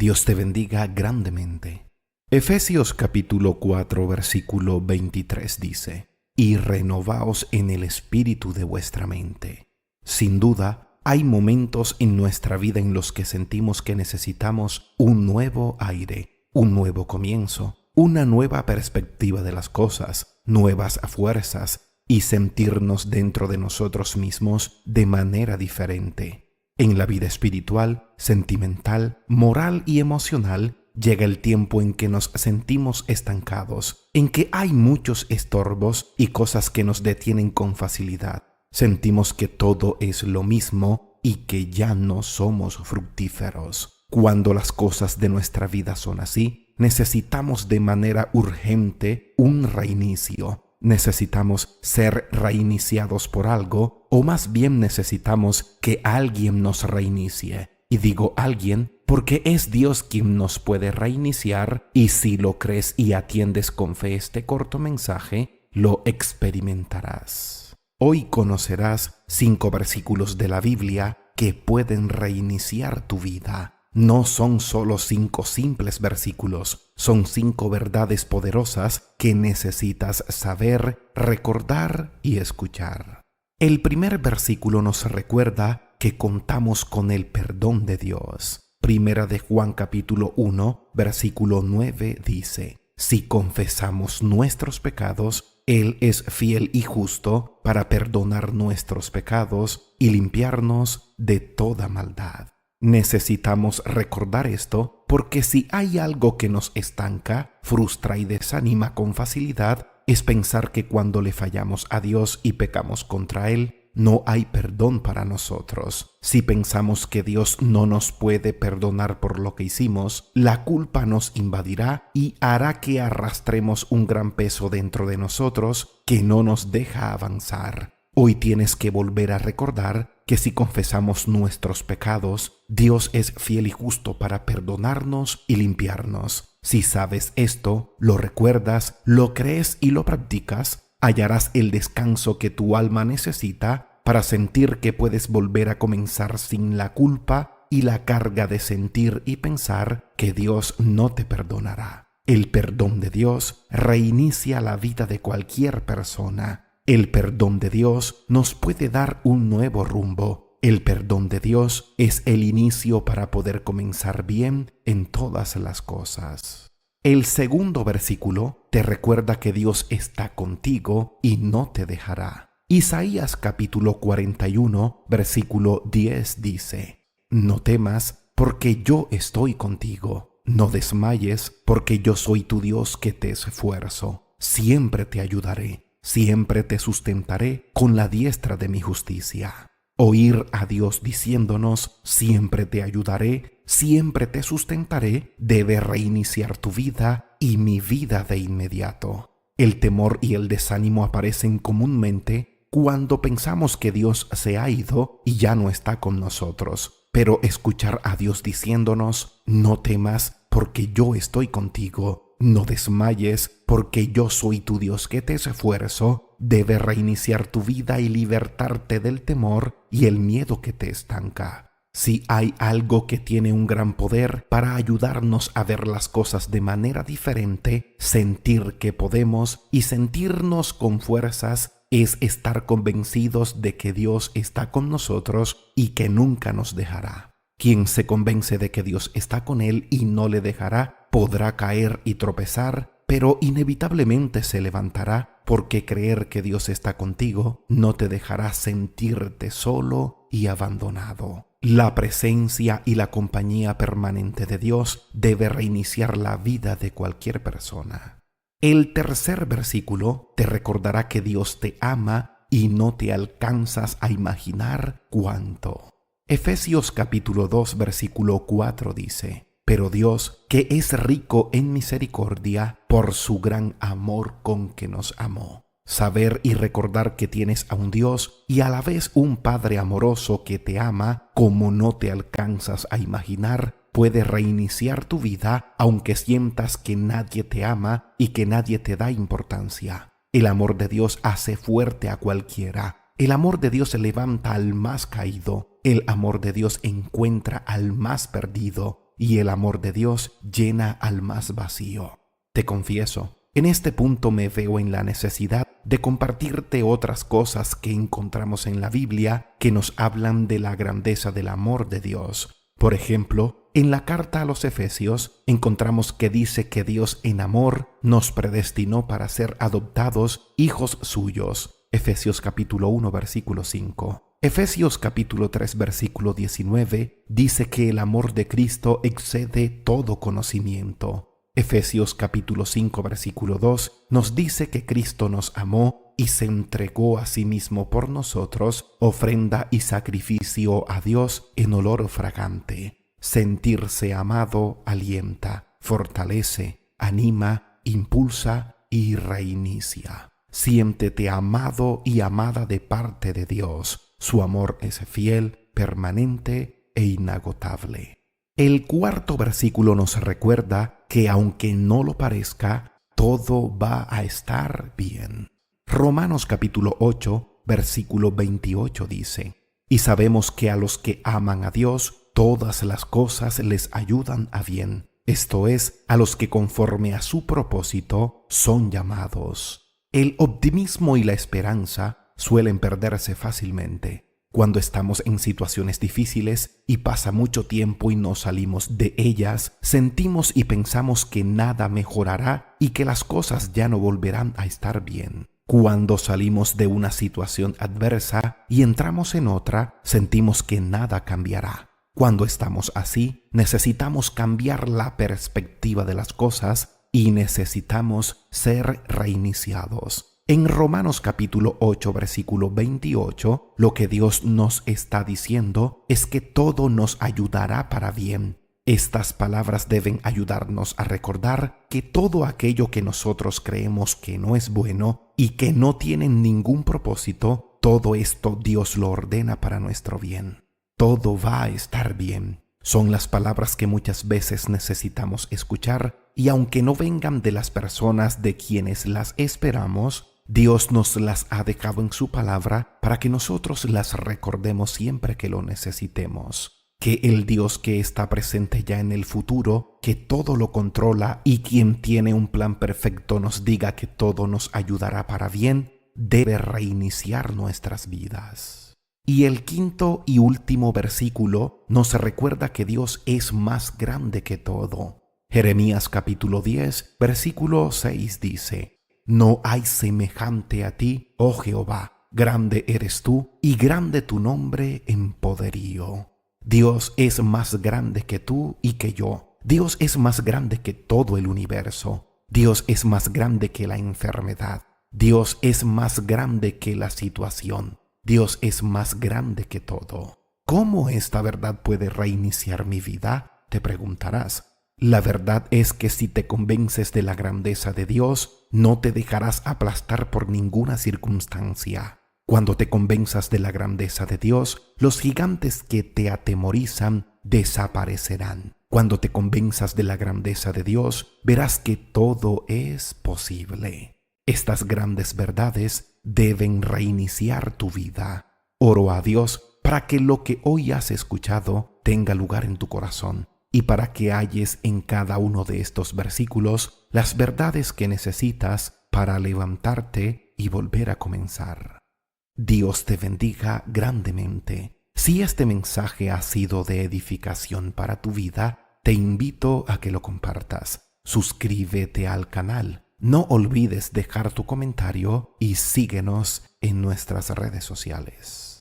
Dios te bendiga grandemente. Efesios capítulo 4 versículo 23 dice: y renovaos en el espíritu de vuestra mente. Sin duda, hay momentos en nuestra vida en los que sentimos que necesitamos un nuevo aire, un nuevo comienzo, una nueva perspectiva de las cosas, nuevas fuerzas y sentirnos dentro de nosotros mismos de manera diferente. En la vida espiritual, sentimental, moral y emocional, llega el tiempo en que nos sentimos estancados, en que hay muchos estorbos y cosas que nos detienen con facilidad. Sentimos que todo es lo mismo y que ya no somos fructíferos. Cuando las cosas de nuestra vida son así, necesitamos de manera urgente un reinicio. Necesitamos ser reiniciados por algo, o más bien necesitamos que alguien nos reinicie. Y digo alguien porque es Dios quien nos puede reiniciar, y si lo crees y atiendes con fe este corto mensaje, lo experimentarás. Hoy conocerás 5 versículos de la Biblia que pueden reiniciar tu vida. No son solo 5 simples versículos, son 5 verdades poderosas que necesitas saber, recordar y escuchar. El primer versículo nos recuerda que contamos con el perdón de Dios. Primera de Juan capítulo 1, versículo 9 dice: si confesamos nuestros pecados, Él es fiel y justo para perdonar nuestros pecados y limpiarnos de toda maldad. Necesitamos recordar esto porque si hay algo que nos estanca, frustra y desanima con facilidad, es pensar que cuando le fallamos a Dios y pecamos contra Él, no hay perdón para nosotros. Si pensamos que Dios no nos puede perdonar por lo que hicimos, la culpa nos invadirá y hará que arrastremos un gran peso dentro de nosotros que no nos deja avanzar. Hoy tienes que volver a recordar que si confesamos nuestros pecados, Dios es fiel y justo para perdonarnos y limpiarnos. Si sabes esto, lo recuerdas, lo crees y lo practicas, hallarás el descanso que tu alma necesita para sentir que puedes volver a comenzar sin la culpa y la carga de sentir y pensar que Dios no te perdonará. El perdón de Dios reinicia la vida de cualquier persona. El perdón de Dios nos puede dar un nuevo rumbo. El perdón de Dios es el inicio para poder comenzar bien en todas las cosas. El segundo versículo te recuerda que Dios está contigo y no te dejará. Isaías capítulo 41, versículo 10 dice: no temas, porque yo estoy contigo. No desmayes, porque yo soy tu Dios que te esfuerzo. Siempre te ayudaré. Siempre te sustentaré con la diestra de mi justicia. Oír a Dios diciéndonos, siempre te ayudaré, siempre te sustentaré, debe reiniciar tu vida y mi vida de inmediato. El temor y el desánimo aparecen comúnmente cuando pensamos que Dios se ha ido y ya no está con nosotros. Pero escuchar a Dios diciéndonos, no temas porque yo estoy contigo. No desmayes, porque yo soy tu Dios que te esfuerzo, debe reiniciar tu vida y libertarte del temor y el miedo que te estanca. Si hay algo que tiene un gran poder para ayudarnos a ver las cosas de manera diferente, sentir que podemos y sentirnos con fuerzas, es estar convencidos de que Dios está con nosotros y que nunca nos dejará. Quien se convence de que Dios está con él y no le dejará, podrá caer y tropezar, pero inevitablemente se levantará, porque creer que Dios está contigo no te dejará sentirte solo y abandonado. La presencia y la compañía permanente de Dios debe reiniciar la vida de cualquier persona. El tercer versículo te recordará que Dios te ama y no te alcanzas a imaginar cuánto. Efesios capítulo 2 versículo 4 dice: pero Dios, que es rico en misericordia, por su gran amor con que nos amó. Saber y recordar que tienes a un Dios y a la vez un Padre amoroso que te ama como no te alcanzas a imaginar, puede reiniciar tu vida aunque sientas que nadie te ama y que nadie te da importancia. El amor de Dios hace fuerte a cualquiera. El amor de Dios levanta al más caído. El amor de Dios encuentra al más perdido. y el amor de Dios llena al más vacío. Te confieso, en este punto me veo en la necesidad de compartirte otras cosas que encontramos en la Biblia que nos hablan de la grandeza del amor de Dios. Por ejemplo, en la carta a los Efesios encontramos que dice que Dios en amor nos predestinó para ser adoptados hijos suyos. Efesios capítulo 1, versículo 5. Efesios capítulo 3, versículo 19 dice que el amor de Cristo excede todo conocimiento. Efesios capítulo 5, versículo 2 nos dice que Cristo nos amó y se entregó a sí mismo por nosotros, ofrenda y sacrificio a Dios en olor fragante. Sentirse amado alienta, fortalece, anima, impulsa y reinicia. Siéntete amado y amada de parte de Dios. Su amor es fiel, permanente e inagotable. El cuarto versículo nos recuerda que aunque no lo parezca, todo va a estar bien. Romanos capítulo 8, versículo 28 dice: Y sabemos que a los que aman a Dios, todas las cosas les ayudan a bien. Esto es, a los que conforme a su propósito son llamados. El optimismo y la esperanza suelen perderse fácilmente cuando estamos en situaciones difíciles y pasa mucho tiempo y no salimos de ellas. Sentimos y pensamos que nada mejorará y que las cosas ya no volverán a estar bien. Cuando salimos de una situación adversa y entramos en otra, sentimos que nada cambiará. Cuando estamos así, necesitamos cambiar la perspectiva de las cosas y necesitamos ser reiniciados. En Romanos capítulo 8, versículo 28, lo que Dios nos está diciendo es que todo nos ayudará para bien. Estas palabras deben ayudarnos a recordar que todo aquello que nosotros creemos que no es bueno y que no tiene ningún propósito, todo esto Dios lo ordena para nuestro bien. Todo va a estar bien. Son las palabras que muchas veces necesitamos escuchar, y aunque no vengan de las personas de quienes las esperamos, Dios nos las ha dejado en su palabra para que nosotros las recordemos siempre que lo necesitemos. Que el Dios que está presente ya en el futuro, que todo lo controla y quien tiene un plan perfecto nos diga que todo nos ayudará para bien, debe reiniciar nuestras vidas. Y el quinto y último versículo nos recuerda que Dios es más grande que todo. Jeremías capítulo 10, versículo 6 dice: No hay semejante a ti, oh Jehová, grande eres tú y grande tu nombre en poderío. Dios es más grande que tú y que yo. Dios es más grande que todo el universo. Dios es más grande que la enfermedad. Dios es más grande que la situación. Dios es más grande que todo. ¿Cómo esta verdad puede reiniciar mi vida?, te preguntarás. La verdad es que si te convences de la grandeza de Dios, no te dejarás aplastar por ninguna circunstancia. Cuando te convenzas de la grandeza de Dios, los gigantes que te atemorizan desaparecerán. Cuando te convenzas de la grandeza de Dios, verás que todo es posible. Estas grandes verdades deben reiniciar tu vida. Oro a Dios para que lo que hoy has escuchado tenga lugar en tu corazón, y para que halles en cada uno de estos versículos las verdades que necesitas para levantarte y volver a comenzar. Dios te bendiga grandemente. Si este mensaje ha sido de edificación para tu vida, te invito a que lo compartas. Suscríbete al canal. No olvides dejar tu comentario y síguenos en nuestras redes sociales.